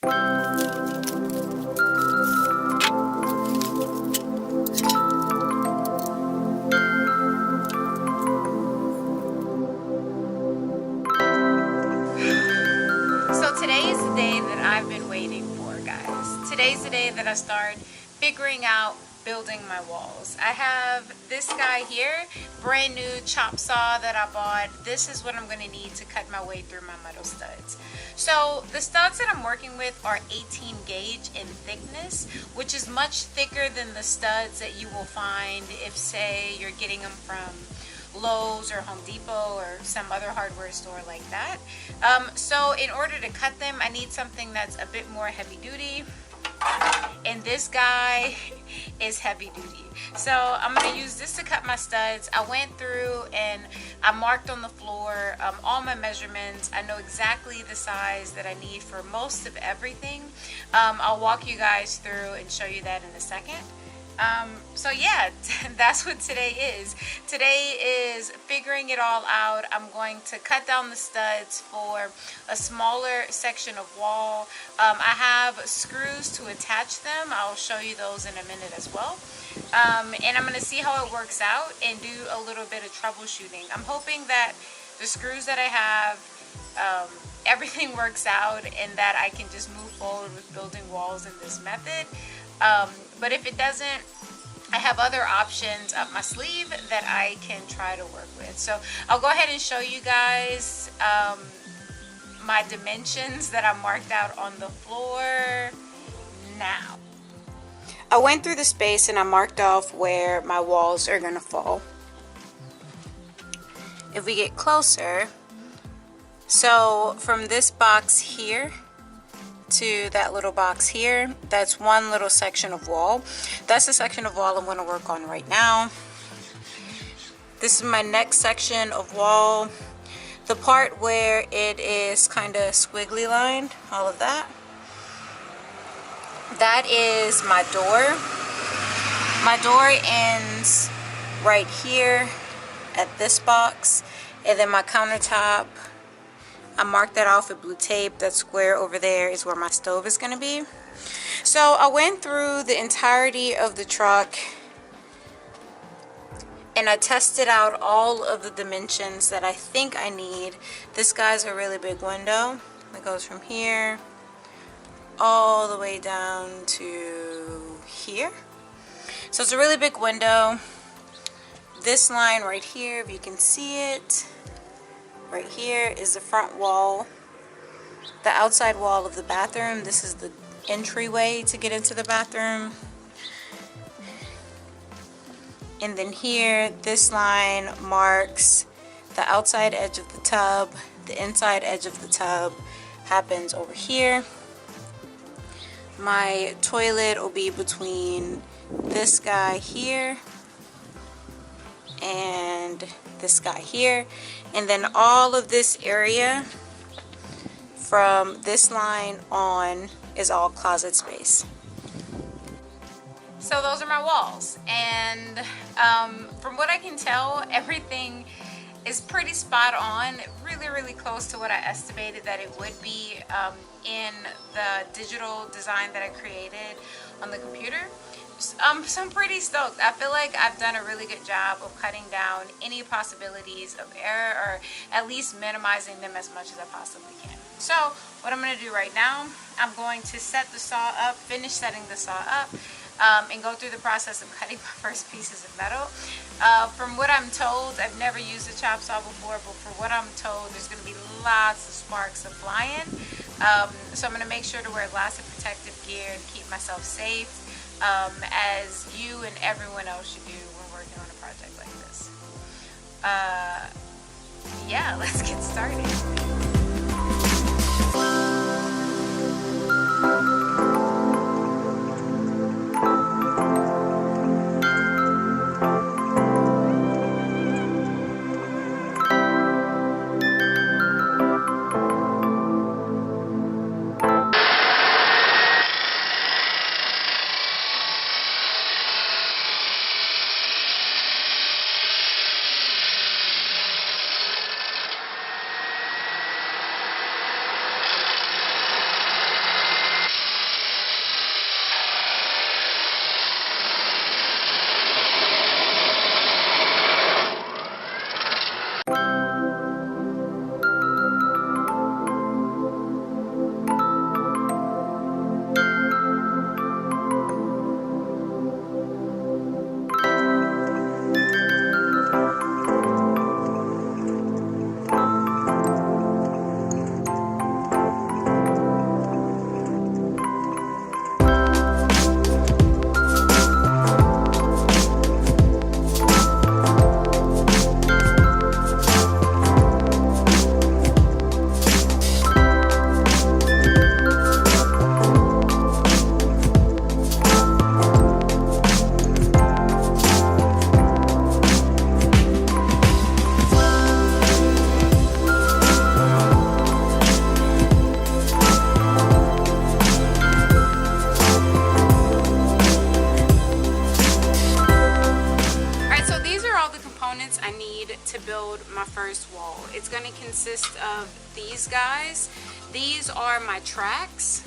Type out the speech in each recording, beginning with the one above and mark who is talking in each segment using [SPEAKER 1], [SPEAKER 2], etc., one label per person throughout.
[SPEAKER 1] So today is the day that I've been waiting for, guys. Today's the day that I start figuring out building my walls. I have this guy here, brand new chop saw that I bought. This is what I'm going to need to cut my way through my metal studs. So the studs that I'm working with are 18 gauge in thickness, which is much thicker than the studs that you will find if, say, you're getting them from Lowe's or Home Depot or some other hardware store like that. So in order to cut them, I need something that's a bit more heavy duty, and this guy is heavy duty. So I'm going to use this to cut my studs. I went through and I marked on the floor all my measurements. I know exactly the size that I need for most of everything. I'll walk you guys through and show you that in a second. So yeah, that's what today is. Today is figuring it all out. I'm going to cut down the studs for a smaller section of wall. I have screws to attach them. I'll show you those in a minute as well. And I'm going to see how it works out and do a little bit of troubleshooting. I'm hoping that the screws that I have, everything works out and that I can just move forward with building walls in this method. But if it doesn't, I have other options up my sleeve that I can try to work with. So I'll go ahead and show you guys my dimensions that I marked out on the floor now. I went through the space and I marked off where my walls are going to fall. If we get closer, so from this box here to that little box here, that's one little section of wall. That's the section of wall I'm going to work on right now. This is my next section of wall, the part where it is kind of squiggly lined, all of that. That is my door. My door ends right here at this box, and then my countertop, I marked that off with blue tape. That square over there is where my stove is going to be. So I went through the entirety of the truck and I tested out all of the dimensions that I think I need. This guy's a really big window that goes from here all the way down to here. So it's a really big window. This line right here, if you can see it, right here is the front wall, the outside wall of the bathroom. This is the entryway to get into the bathroom. And then here, this line marks the outside edge of the tub. The inside edge of the tub happens over here. My toilet will be between this guy here and this guy here, and then all of this area from this line on is all closet space. So those are my walls, and from what I can tell, everything is pretty spot on, really close to what I estimated that it would be in the digital design that I created on the computer. So I'm pretty stoked. I feel like I've done a really good job of cutting down any possibilities of error, or at least minimizing them as much as I possibly can. So what I'm going to do right now, I'm going to set the saw up, finish setting the saw up, and go through the process of cutting my first pieces of metal. From what I'm told, I've never used a chop saw before, but for what I'm told, there's going to be lots of sparks of flying. So I'm going to make sure to wear lots of protective gear and keep myself safe, as you and everyone else should do when working on a project like this. Yeah, let's get started. first wall. It's going to consist of these guys. These are my tracks.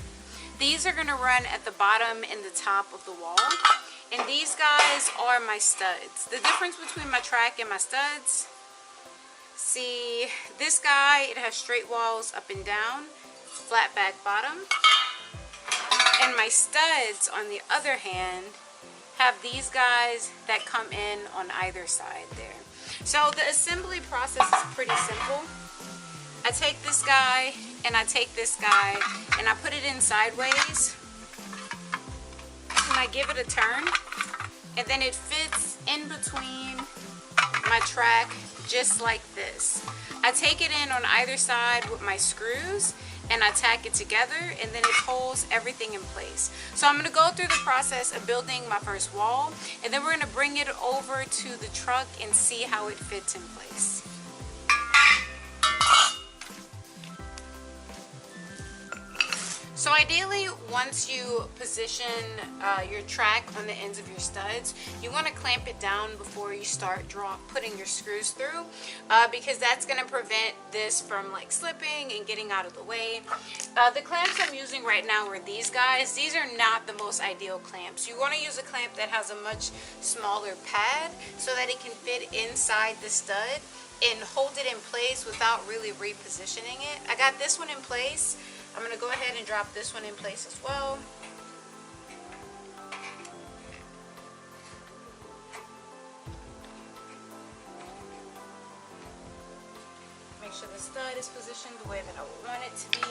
[SPEAKER 1] These are going to run at the bottom and the top of the wall. And these guys are my studs. The difference between my track and my studs, see, this guy, it has straight walls up and down, flat back bottom. And my studs, on the other hand, have these guys that come in on either side there. So the assembly process is pretty simple. I take this guy and I take this guy and I put it in sideways and I give it a turn, and then it fits in between my track just like this. I take it in on either side with my screws and I tack it together, and then it holds everything in place. So I'm going to go through the process of building my first wall, and then we're going to bring it over to the truck and see how it fits in place. So ideally, once you position your track on the ends of your studs, you want to clamp it down before you start putting your screws through, because that's going to prevent this from like slipping and getting out of the way. The clamps I'm using right now are these guys. These are not the most ideal clamps. You want to use a clamp that has a much smaller pad so that it can fit inside the stud and hold it in place without really repositioning it. I got this one in place. I'm going to go ahead and drop this one in place as well. Make sure the stud is positioned the way that I would want it to be.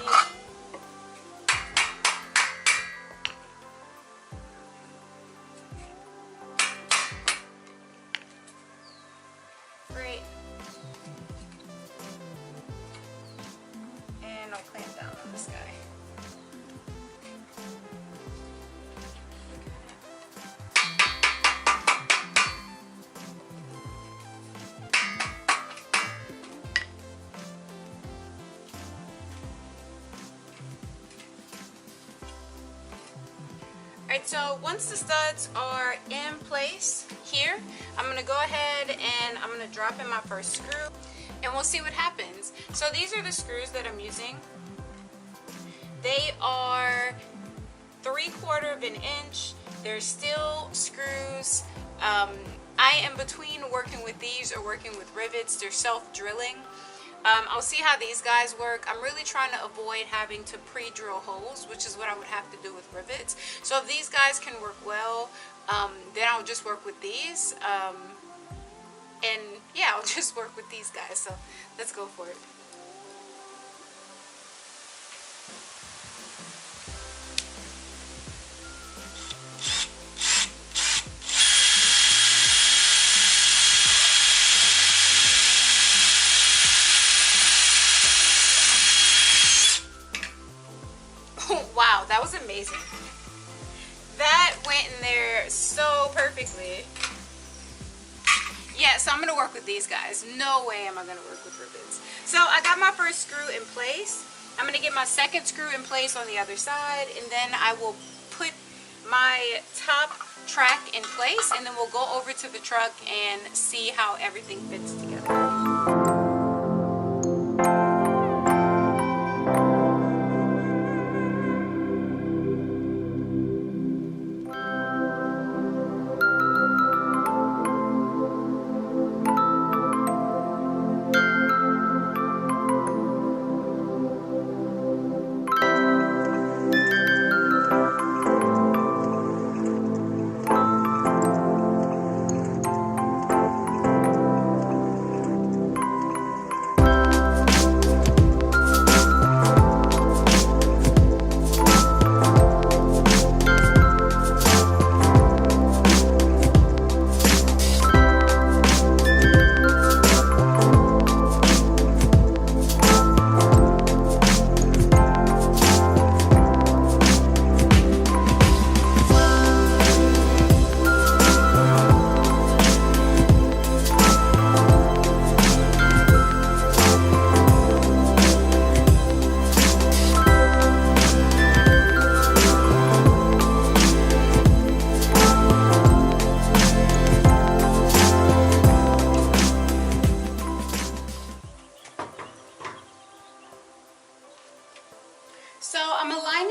[SPEAKER 1] Great. And I'll clamp down on this guy. Alright, so once the studs are in place here, I'm going to go ahead and I'm going to drop in my first screw, and we'll see what happens. So these are the screws that I'm using. They are 3/4 of an inch. They're steel screws. I am between working with these or working with rivets. They're self-drilling. I'll see how these guys work. I'm really trying to avoid having to pre-drill holes, which is what I would have to do with rivets. So if these guys can work well, then I'll just work with these. And yeah, I'll just work with these guys. So let's go for it. Wow, that was amazing. That went in there so perfectly. Yeah, so I'm going to work with these guys. No way am I going to work with rivets. So I got my first screw in place. I'm going to get my second screw in place on the other side, and then I will put my top track in place, and then we'll go over to the truck and see how everything fits together.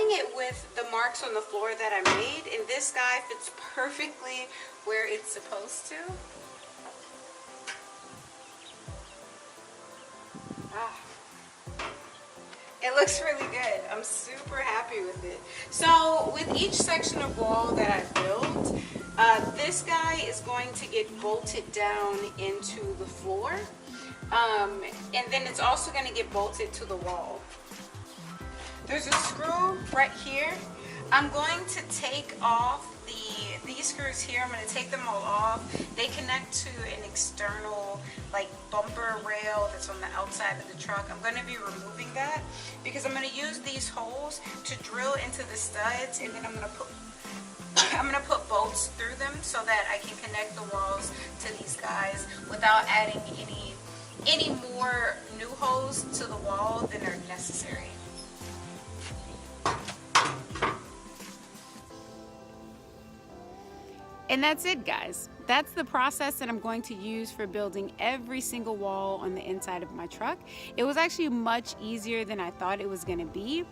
[SPEAKER 1] lining it with the marks on the floor that I made, and this guy fits perfectly where it's supposed to. It looks really good. I'm super happy with it. So with each section of wall that I built, this guy is going to get bolted down into the floor. And then it's also going to get bolted to the wall. There's a screw right here. I'm going to take off these screws here. I'm going to take them all off. They connect to an external like bumper rail that's on the outside of the truck. I'm going to be removing that because I'm going to use these holes to drill into the studs, and then I'm going to put bolts through them so that I can connect the walls to these guys without adding any more new holes to the wall than are necessary. And that's it, guys. That's the process that I'm going to use for building every single wall on the inside of my truck. It was actually much easier than I thought it was going to be.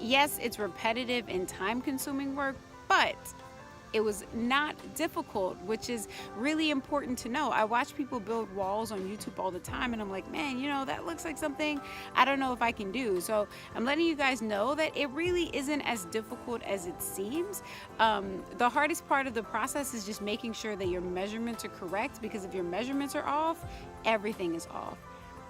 [SPEAKER 1] Yes, it's repetitive and time-consuming work, but it was not difficult, which is really important to know. I watch people build walls on YouTube all the time, and I'm like, man, you know, that looks like something I don't know if I can do. So I'm letting you guys know that it really isn't as difficult as it seems. The hardest part of the process is just making sure that your measurements are correct, because if your measurements are off, everything is off.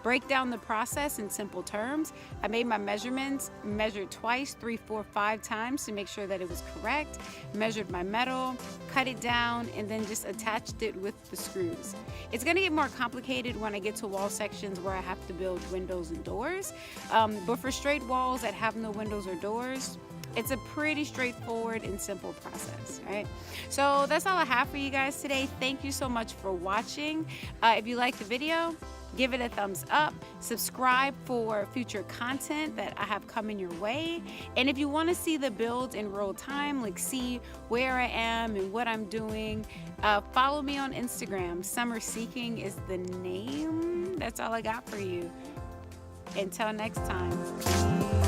[SPEAKER 1] Break down the process in simple terms. I made my measurements, measured twice, 3, 4, 5 times to make sure that it was correct, measured my metal, cut it down, and then just attached it with the screws. It's gonna get more complicated when I get to wall sections where I have to build windows and doors, but for straight walls that have no windows or doors, it's a pretty straightforward and simple process, right? So that's all I have for you guys today. Thank you so much for watching. If you liked the video, give it a thumbs up, subscribe for future content that I have coming your way. And if you want to see the build in real time, like see where I am and what I'm doing, follow me on Instagram. Summer Seeking is the name. That's all I got for you. Until next time.